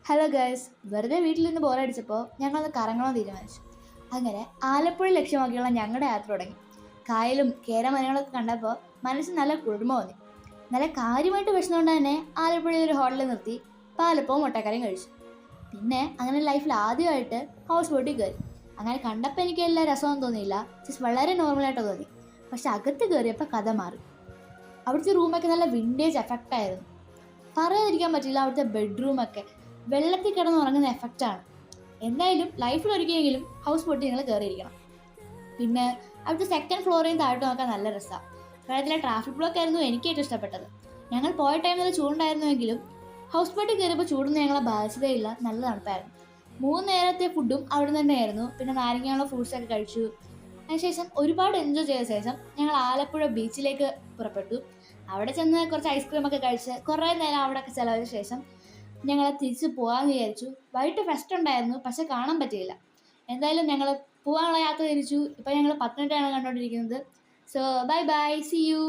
Hello guys, വെറുതെ വീട്ടിൽ നിന്ന് ബോറടിച്ചപ്പോൾ ഞങ്ങളത് കറങ്ങണമെന്ന് തീരുമാനിച്ചു. അങ്ങനെ ആലപ്പുഴ ലക്ഷ്യമാക്കിയുള്ള ഞങ്ങളുടെ യാത്ര തുടങ്ങി. കായലും കേരമരങ്ങളൊക്കെ കണ്ടപ്പോൾ മനസ്സിന് നല്ല കുളിർമ തോന്നി. നല്ല കാര്യമായിട്ട് വിഷന്നുകൊണ്ട് തന്നെ ആലപ്പുഴയിൽ ഒരു ഹോട്ടലിൽ നിർത്തി പാലപ്പവും മുട്ടക്കറിയും കഴിച്ചു. പിന്നെ അങ്ങനെ ലൈഫിൽ ആദ്യമായിട്ട് ഹൗസ് ബോട്ടിൽ കയറി. അങ്ങനെ കണ്ടപ്പോൾ എനിക്ക് എല്ലാ രസമൊന്നും തോന്നിയില്ല, ജസ്റ്റ് വളരെ നോർമലായിട്ട് തോന്നി. പക്ഷെ അകത്ത് കയറിയപ്പോൾ കഥ മാറി. അവിടുത്തെ റൂമൊക്കെ നല്ല വിൻറ്റേജ് എഫക്റ്റായിരുന്നു. പറയാതിരിക്കാൻ പറ്റില്ല, അവിടുത്തെ ബെഡ്റൂമൊക്കെ വെള്ളത്തിൽ കിടന്ന് ഉറങ്ങുന്ന എഫക്റ്റാണ്. എന്തായാലും ലൈഫിൽ ഒരിക്കലെങ്കിലും ഹൗസ് ബോട്ടിൽ നിങ്ങൾ കയറിയിരിക്കണം. പിന്നെ അവിടുത്തെ സെക്കൻഡ് ഫ്ലോറിൽ താഴോട്ട് നോക്കാൻ നല്ല രസമാണ്. വെള്ളത്തിലെ ട്രാഫിക് ബ്ലോക്ക് ആയിരുന്നു എനിക്ക് ഏറ്റവും ഇഷ്ടപ്പെട്ടത്. ഞങ്ങൾ പോയ ടൈമിൽ ചൂടുണ്ടായിരുന്നുവെങ്കിലും ഹൗസ് ബോട്ടിൽ കയറിയപ്പോൾ ചൂടൊന്നും ഞങ്ങളെ ബാധിച്ചതേയില്ല, നല്ല തണുപ്പായിരുന്നു. 3 നേരത്തെ ഫുഡും അവിടെ നിന്ന് തന്നെയായിരുന്നു. പിന്നെ നാരങ്ങയുള്ള ഫ്രൂട്ട്സൊക്കെ കഴിച്ചു. അതിനുശേഷം ഒരുപാട് എൻജോയ് ചെയ്ത ശേഷം ഞങ്ങൾ ആലപ്പുഴ ബീച്ചിലേക്ക് പുറപ്പെട്ടു. അവിടെ ചെന്ന് കുറച്ച് ഐസ്ക്രീമൊക്കെ കഴിച്ച് കുറേ നേരം അവിടെയൊക്കെ ചിലവഴിച്ച ശേഷം ഞങ്ങൾ തിരിച്ച് പോകാമെന്ന് വിചാരിച്ചു. വൈകിട്ട് ഫെസ്റ്റ് ഉണ്ടായിരുന്നു, പക്ഷെ കാണാൻ പറ്റിയില്ല. എന്തായാലും ഞങ്ങൾ പോകാനുള്ള യാത്ര തിരിച്ചു. ഇപ്പം ഞങ്ങൾ പത്തനംതിട്ടയാണ് കണ്ടുകൊണ്ടിരിക്കുന്നത്. So bye bye, see U.